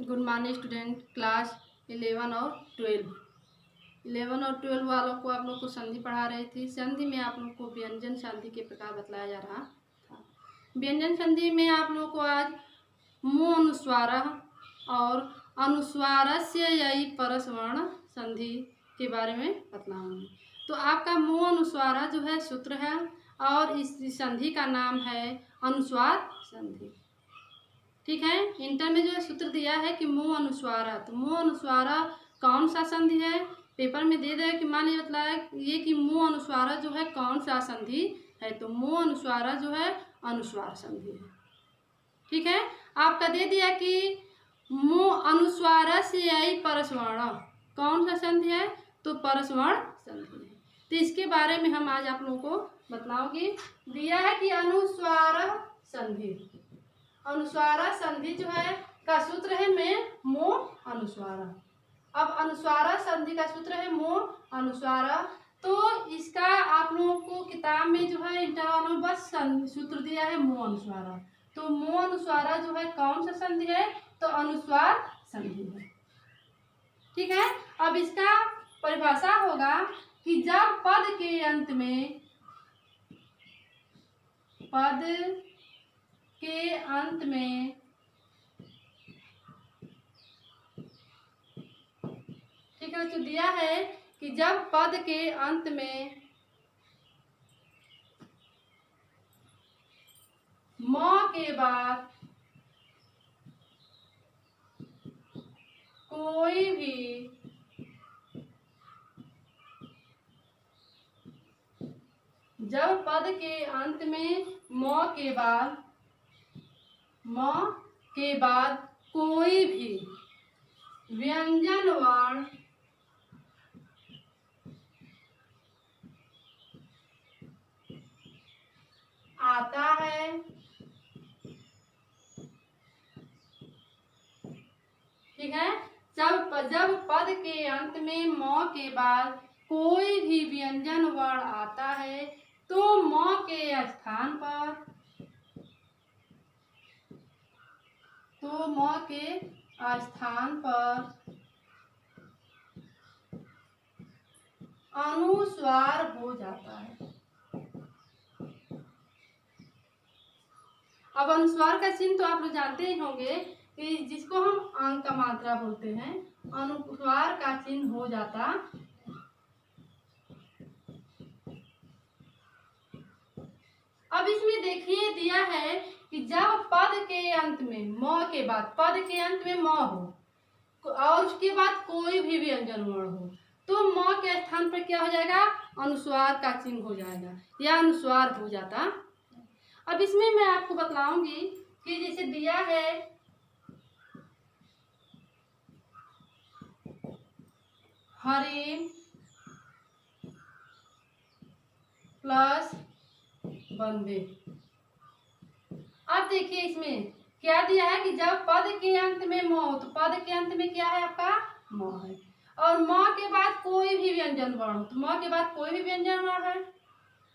Good morning student, class 11 और 12। 11 और 12 वालों को आप लोग को संधि पढ़ा रही थी। संधि में आप लोग को व्यंजन संधि के प्रकार बतलाया जा रहा था। व्यंजन संधि में आप लोग को आज मु अनुस्वार और अनुस्वारस्य यही परस्वर्ण संधि के बारे में बतलाऊंगी। तो आपका मु अनुस्वार जो है सूत्र है और इस संधि का नाम है अनुस्वार संधि। ठीक है, इंटर में जो है सूत्र दिया है कि मु अनुस्वार, तो मु अनुस्वार कौन सा संधि है, पेपर में दे दे कि मान लीजिए बतलाया ये कि मु अनुस्वार जो है कौन सा संधि है, तो मु अनुस्वार जो है अनुस्वार संधि है। ठीक है, आपका दे दिया कि मु अनुस्वार से यही परस्वर्ण कौन सा संधि है, तो परस्वर्ण संधि है। तो इसके बारे में हम आज आप लोगों को बतलाऊंगी। दिया है कि अनुस्वार संधि, अनुस्वार संधि जो है का सूत्र है में मु अनुस्वार। अब अनुस्वार संधि का सूत्र है मु अनुस्वार, तो इसका आप लोगों को किताब में जो है इंटर में बस सूत्र दिया है मु अनुस्वार। तो मु अनुस्वार जो है कौन सा संधि है, तो अनुस्वार संधि है। ठीक है, अब इसका परिभाषा होगा कि जब पद के अंत में ठीक है, तो दिया है कि जब पद के अंत में म के बाद कोई भी जब पद के अंत में म के बाद कोई भी व्यंजन वर्ण आता है, ठीक है, जब पद के अंत में म के बाद कोई भी व्यंजन वर्ण आता है तो म के स्थान पर अनुस्वार हो जाता है। अब अनुस्वार का चिन्ह तो आप लोग जानते ही होंगे कि जिसको हम अंक का मात्रा बोलते हैं, अनुस्वार का चिन्ह हो जाता। अब इसमें देखिए दिया है कि जब पद के अंत में म के बाद पद के अंत में म हो और उसके बाद कोई भी व्यंजन वर्ण हो तो म के स्थान पर क्या हो जाएगा, अनुस्वार का चिन्ह हो जाएगा या अनुस्वार हो जाता। अब इसमें मैं आपको बतलाऊंगी कि जैसे दिया है हरिण प्लस बंदे। अब देखिए इसमें क्या दिया है कि जब पद के अंत में म हो तो पद के अंत में क्या है आपका म है और म के बाद कोई भी व्यंजन वर्ण हो तो म के बाद कोई भी व्यंजन वर्ण है।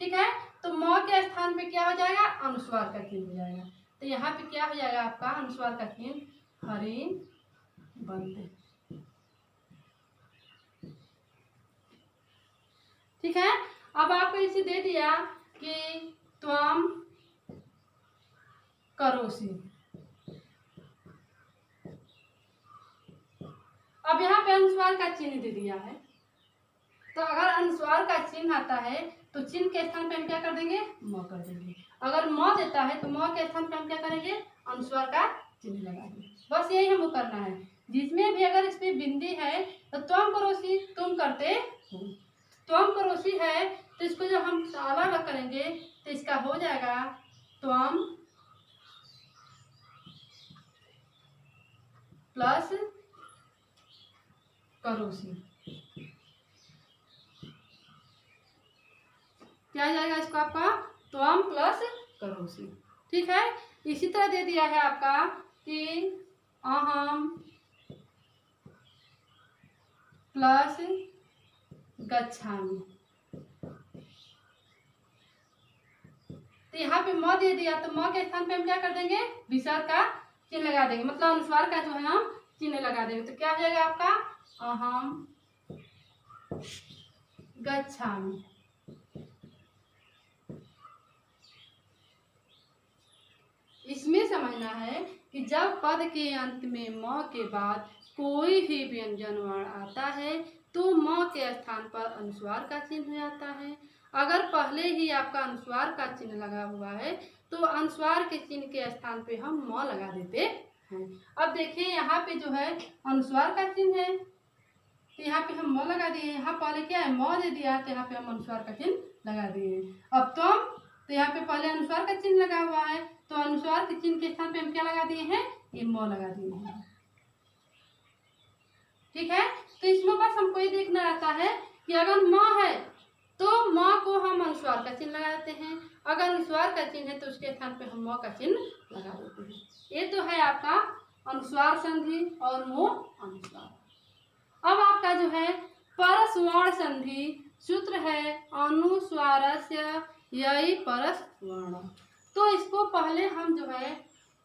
ठीक है, तो म के स्थान पे क्या हो जाएगा, अनुस्वार का चिन्ह हो जाएगा। तो यहाँ पे क्या हो जाएगा आपका अनुस्वार का चिन्ह हरिण बंदे। ठीक है, अब आपको इसे दे दिया कि त्वम करोसि। अब यहाँ पे अनुस्वार का चिन्ह दे दिया है, तो अगर अनुस्वार का चिन्ह आता है तो चिन्ह के स्थान पे हम क्या कर देंगे, म कर देंगे। अगर म देता है तो म के स्थान पे हम क्या करेंगे, अनुस्वार का चिन्ह लगा देंगे। बस यही हमको करना है। जिसमें भी अगर इसमें बिंदी है तो त्वम करोसि तुम करते हो, त्वम करोसि है तो इसको जब हम अलग करेंगे तो इसका हो जाएगा त्वम प्लस करोसि। क्या जाएगा इसको आपका त्वम प्लस करोसि। ठीक है, इसी तरह दे दिया है आपका कि अहम प्लस गच्छामि। तो यहाँ पे म दे दिया तो म के स्थान पे हम क्या कर देंगे, विसर्ग का चिन्ह लगा देंगे, मतलब अनुस्वार का जो है हम चिन्ह लगा देंगे तो क्या हो जाएगा आपका अहम गच्छामि। इसमें समझना है कि जब पद के अंत में म के बाद कोई भी व्यंजन वर्ण आता है तो म के स्थान पर अनुस्वार का चिन्ह हो जाता है। अगर पहले ही आपका अनुस्वार का चिन्ह लगा हुआ है तो अनुस्वार के चिन्ह के स्थान पे हम म लगा देते हैं। अब देखिए यहाँ पे जो है अनुस्वार का चिन्ह है तो यहाँ पे हम म लगा दिए। यहाँ पहले क्या है म दे दिया तो यहाँ पे हम अनुस्वार का चिन्ह लगा दिए। अब तो यहाँ पे पहले अनुस्वार का चिन्ह लगा हुआ है तो अनुस्वार के चिन्ह के स्थान पे हम क्या लगा दिए हैं, ये म लगा दिए हैं। ठीक है, तो इसमें बस हमको ये देखना रहता है कि अगर म है तो म को हम अनुस्वार का चिन्ह लगा देते हैं, अगर अनुस्वार का चिन्ह है तो उसके स्थान पे हम म का चिन्ह लगा देते हैं। ये तो है आपका अनुस्वार संधि और मोह अनुस्वार। अब आपका जो है परस्वर्ण संधि सूत्र है अनुस्वारस्य यई परस्वर्ण। तो इसको पहले हम जो है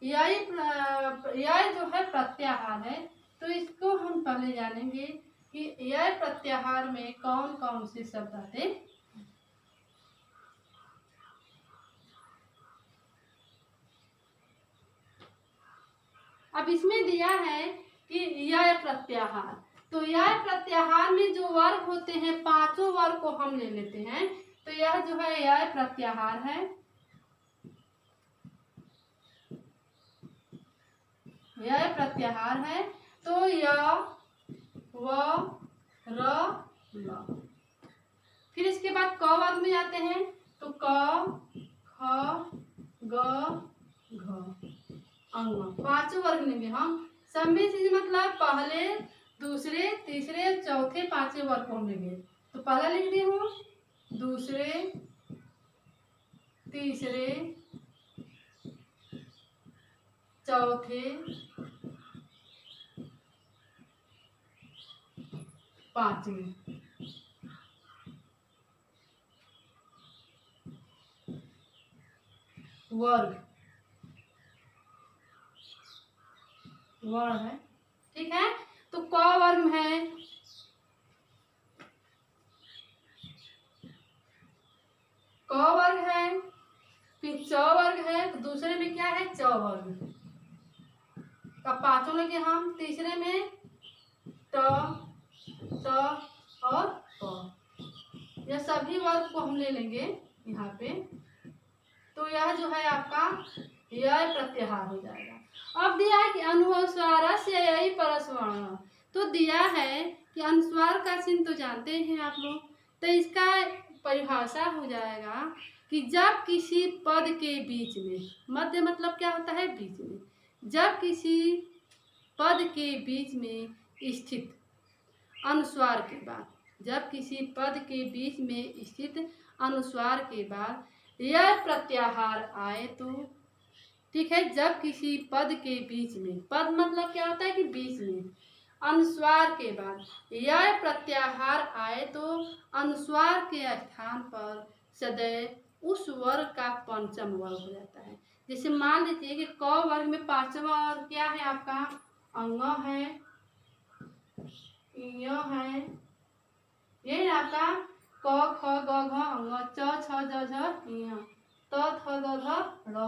यई जो है प्रत्याहार है तो इसको हम पहले जानेंगे कि यई प्रत्याहार में कौन कौन से शब्द आते हैं। अब इसमें दिया है कि यय प्रत्याहार, तो यय प्रत्याहार में जो वर्ग होते हैं पांचों वर्ग को हम ले लेते हैं तो यह जो है यय प्रत्याहार है। यय प्रत्याहार है तो य व र ल। फिर इसके बाद क वर्ग में जाते हैं तो क ख ग घ अंग पांचों वर्ग लेंगे हम। सब में से मतलब पहले दूसरे तीसरे चौथे पांचवें वर्ग को हम लेंगे तो पहला लिख दी हूँ, दूसरे तीसरे चौथे पांचवें। वर्ग वर्ण है। ठीक है, तो क वर्ग है, क वर्ग है, फिर च वर्ग है तो दूसरे में क्या है च वर्ग। अब पांचों लगे हम, तीसरे में ट और प, यह सभी वर्ग को हम ले लेंगे यहाँ पे तो यह जो है आपका यय प्रत्याहार हो जाएगा। अब दिया है कि अनुस्वारस्य यई परस्वर्ण, तो दिया है कि अनुस्वार का चिन्ह तो जानते हैं आप लोग, तो इसका परिभाषा हो जाएगा कि जब किसी पद के बीच में, मध्य मतलब क्या होता है बीच में, जब किसी पद के बीच में स्थित अनुस्वार के बाद, जब किसी पद के बीच में स्थित अनुस्वार के बाद यह प्रत्याहार आए तो, ठीक है, जब किसी पद के बीच में, पद मतलब क्या होता है कि बीच में, अनुस्वार के बाद यह प्रत्याहार आए तो अनुस्वार के स्थान पर सदैव उस वर्ग का पंचम वर्ग हो जाता है। जैसे मान लीजिए कि क वर्ग में पांचवा वर्ग क्या है आपका अंग है, य है, ये आपका क ख ग घ अंग, च छ ज झ ञ, त थ द ध र,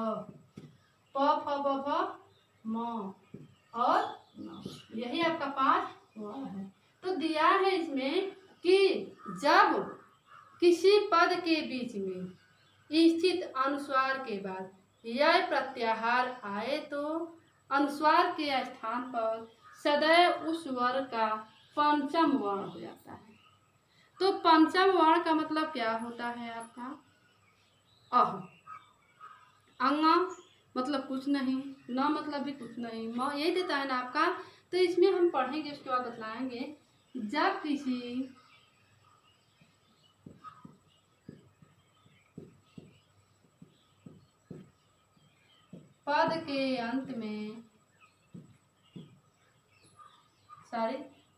प फ ब भ म और न, यही आपका पांच वर्ग है। तो दिया है इसमें कि जब किसी पद के बीच में स्थित अनुस्वार के बाद यह प्रत्याहार आए तो अनुस्वार के स्थान पर सदैव उस वर्ण का पंचम वर्ण हो जाता है। तो पंचम वर्ण का मतलब क्या होता है आपका अह, अंग मतलब कुछ नहीं, न मतलब भी कुछ नहीं, म यही देता है ना आपका। तो इसमें हम पढ़ेंगे उसके बाद बतलाएंगे। जब किसी पद के अंत में,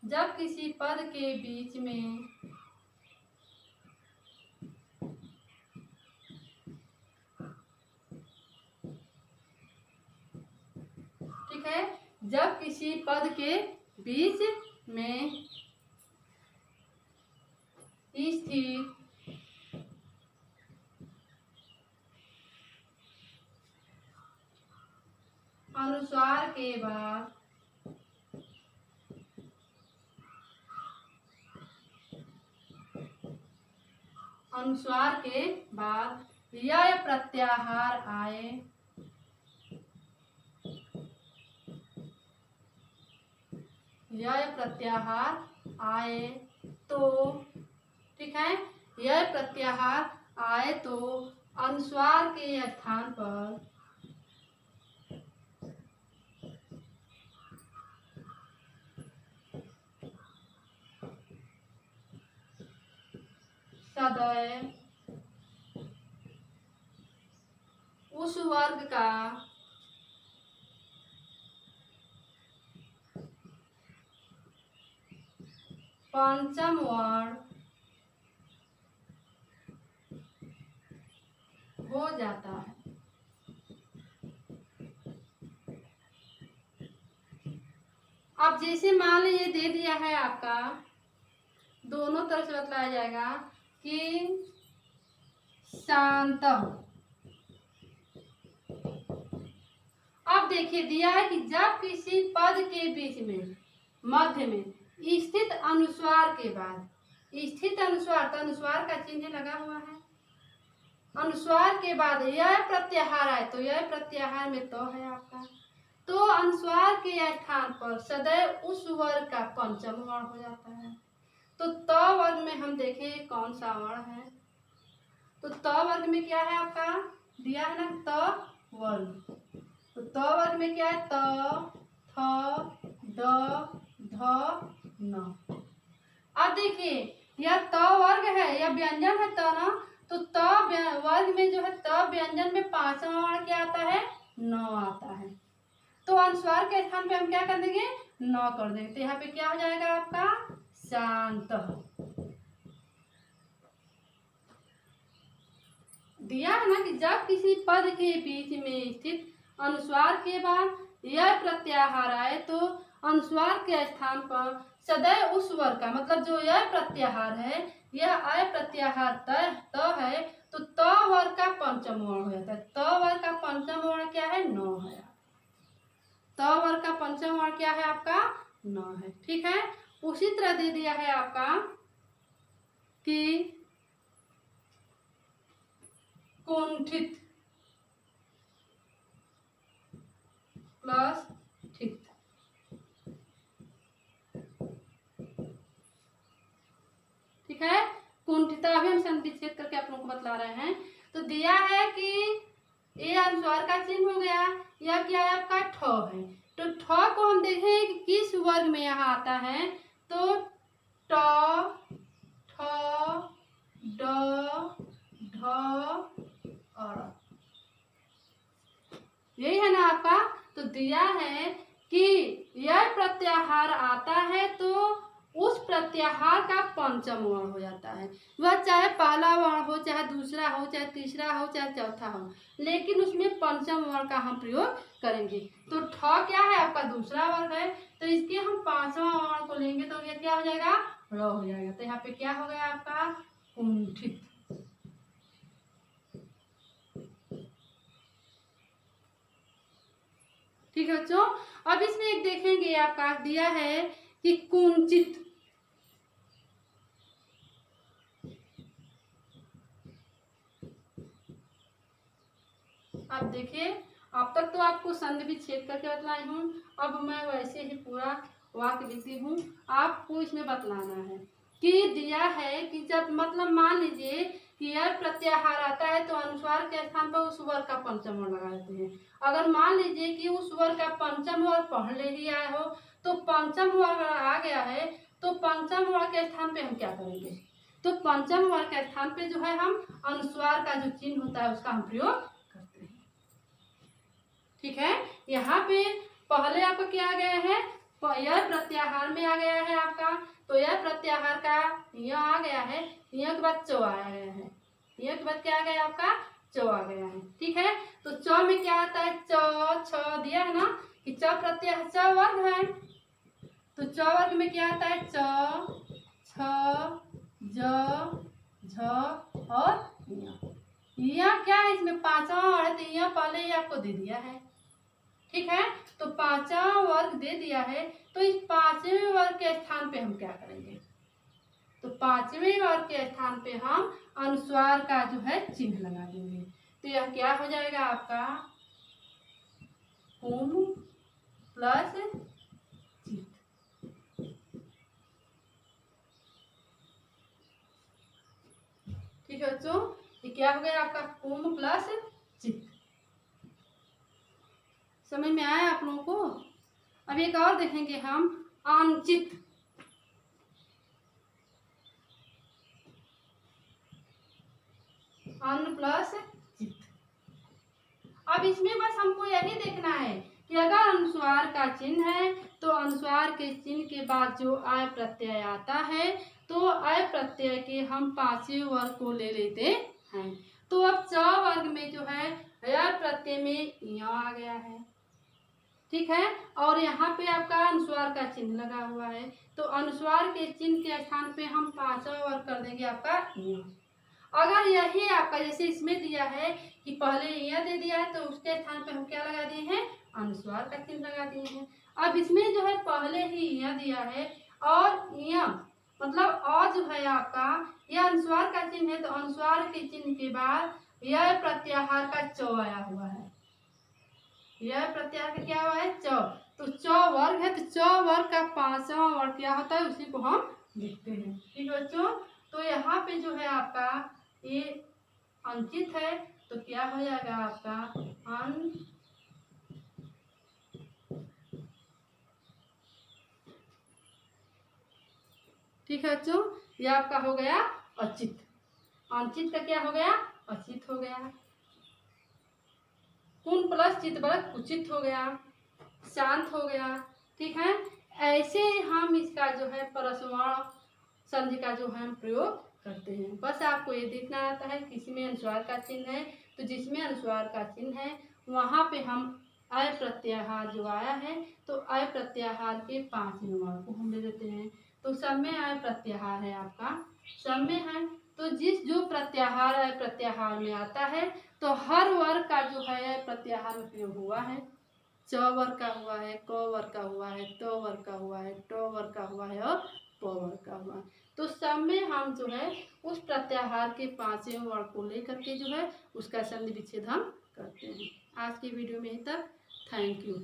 जब किसी पद के बीच में ठीक है, जब किसी पद के बीच में स्थित अनुस्वार के बाद यह प्रत्याहार आए तो, ठीक है, यह प्रत्याहार आए तो अनुस्वार के स्थान पर सदैव उस वर्ग का पंचम वर्ण हो जाता है। अब जैसे मान लीजिए दे दिया है आपका, दोनों तरफ से बतलाया जाएगा कि शांत। अब देखिए दिया है कि जब किसी पद के बीच में मध्य में स्थित अनुस्वार के बाद, स्थित अनुस्वार तो अनुस्वार का चिन्ह लगा हुआ है, अनुस्वार के बाद यह प्रत्याहार आए तो यह प्रत्याहार में तो है आपका, तो अनुस्वार के स्थान पर सदैव उस वर्ग का पंचम वर्ण हो जाता है। तो त वर्ग में हम देखें कौन सा वर्ण है, तो त वर्ग में क्या है आपका दिया है ना, त वर्ग। तो त वर्ग में क्या है, त, थ, द, ध, न। अब देखिए यह त वर्ग है, यह व्यंजन है त ना, तो त वर्ग में जो है त व्यंजन में पांचवा वर्ण क्या आता है, न आता है। तो अनुस्वार के स्थान पे हम क्या कर देंगे, न कर देंगे, तो यहाँ पे क्या हो जाएगा आपका शांत। दिया है ना कि जब किसी पद के बीच में स्थित अनुस्वार के बाद यह प्रत्याहार आए तो अनुस्वार के स्थान पर सदैव उस वर्ग का, मतलब जो यह प्रत्याहार है, यह अय प्रत्याहार त है, तो त वर्ग का पंचम वर्ण हो जाता है। त वर्ग का पंचम वर्ण क्या है, न है। त वर्ग का पंचम वर्ण क्या है आपका, न है। ठीक है, उसी तरह दे दिया है आपका कि कुंठित प्लस ठित। ठीक है, कुंठिता अभी हम संविच्छेद करके आप लोगों को बतला रहे हैं। तो दिया है कि ये अनुस्वार का चिन्ह हो गया, यह क्या है आपका ठ है। तो ठ को हम देखें कि किस वर्ग में यहाँ आता है, तो ट, ठ, ड, ढ और यही है ना आपका। तो दिया है कि यह प्रत्याहार आता है तो उस प्रत्याहार का पंचम वर्ण हो जाता है, वह चाहे पहला वर्ण हो, चाहे दूसरा हो, चाहे तीसरा हो, चाहे चौथा हो, लेकिन उसमें पंचम वर्ण का हम प्रयोग करेंगे। तो ठ क्या है आपका दूसरा वर्ग है, तो इसके हम पांचवा वर्ण को लेंगे तो ये क्या हो जाएगा, र हो जाएगा। तो यहाँ पे क्या हो गया आपका कुंठित। ठीक है बच्चों, अब इसमें एक देखेंगे आपका दिया है कि कुंचित। अब देखिए, अब तक तो आपको संधि विच्छेद करके बतलाई हूँ, अब मैं वैसे ही पूरा वाक्य लिखती हूँ, आपको इसमें बतलाना है कि दिया है कि जब मतलब मान लीजिए कि यह प्रत्याहार आता है तो अनुस्वार के स्थान पर उस वर्ग का पंचम वर्ण लगा देते हैं। अगर मान लीजिए कि उस वर्ग का पंचम वर्ण पहले ही आया हो, तो पंचम वर्ण आ गया है, तो पंचम वर्ण के स्थान पे हम क्या करेंगे, तो पंचम वर्ण के स्थान पे जो है हम अनुस्वार का जो चिन्ह होता है उसका हम प्रयोग करते हैं। ठीक है, यहाँ पे पहले आपका क्या आ गया है, यह प्रत्याहार में आ गया है आपका, तो यह प्रत्याहार का यह आ गया है, यह के बाद चौ आया है, यह के बाद क्या आ गया आपका चौ आ गया है। ठीक है, तो चौ में क्या आता है, चौ छ दिया है ना, कि च प्रत्यय च वर्ग है, तो च वर्ग में क्या आता है? च, छ, ज, झ और य क्या है? इसमें पांचवा वर्ग है, तो य पहले ही आपको दे दिया है। ठीक है, तो पांचवा वर्ग दे दिया है, तो इस पांचवें वर्ग के स्थान पे हम क्या करेंगे? तो पांचवें वर्ग के स्थान पे हम अनुस्वार का जो है चिन्ह लगा देंगे। तो यह क्या हो जाएगा आपका? कुम प्लस चित। ठीक है बच्चों, ये क्या हो गया आपका? कुम प्लस चित। समझ में आया आप लोगों को? अब एक और देखेंगे हम, अनचित। अन प्लस चित। अब इसमें बस हमको यही देखना है कि अगर अनुस्वार का चिन्ह है तो अनुस्वार के चिन्ह के बाद जो आय प्रत्यय आता है, तो आय प्रत्यय के हम पांचवें वर्ग को ले लेते हैं। तो अब च वर्ग में जो है आय प्रत्यय में य आ गया है। ठीक है, और यहाँ पे आपका अनुस्वार का चिन्ह लगा हुआ है, तो अनुस्वार के चिन्ह के स्थान पे हम पांचवा वर्ग कर देंगे आपका य। अगर यही आपका जैसे इसमें दिया है कि पहले यह दे दिया है, तो उसके स्थान पे हम क्या लगा दिए हैं? अनुस्वार का चिन्ह लगा दिए हैं। अब इसमें जो है पहले ही यह दिया है और यह मतलब और जो है आपका यह अनुस्वार का चिन्ह है, तो अनुस्वार के चिन्ह के बाद यह प्रत्याहार का च आया हुआ है। यह प्रत्याहार का क्या हुआ है? च। तो च वर्ग है, तो च वर्ग का पांचवा वर्ग क्या होता है उसी को हम लिखते हैं। ठीक है बच्चों, तो यहाँ पे जो है आपका ये अंकित है, तो क्या हो जाएगा आपका? अन ठीक है बच्चों, ये आपका हो गया अचित। अंकित का क्या हो गया? अचित हो गया। कुन प्लस चित वर्ग कुचित हो गया, शांत हो गया। ठीक है, ऐसे हम इसका जो है परस्मरण संधि का जो है हम प्रयोग करते हैं। बस आपको ये देखना आता है किसी में अनुस्वार का चिन्ह है, तो जिसमें अनुस्वार का चिन्ह है वहाँ पे हम अय प्रत्याहार जो आया है, तो अय प्रत्याहार के पांचवें वर्ग को हम ले देते हैं। तो सब में अय प्रत्याहार है आपका, सब में है, तो जिस जो प्रत्याहार अय प्रत्याहार में आता है, तो हर वर्ग का जो है अय प्रत्याहार में प्रयोग हुआ है। च वर्ग का हुआ है, क वर्ग का हुआ है, त वर्ग का हुआ है, ट वर्ग का हुआ है और प वर्ग का हुआ है। तो सब में हम जो है उस प्रत्याहार के पांचवें वर्ग को लेकर के जो है उसका संधि विच्छेद हम करते हैं। आज की वीडियो में ही तक। Thank you.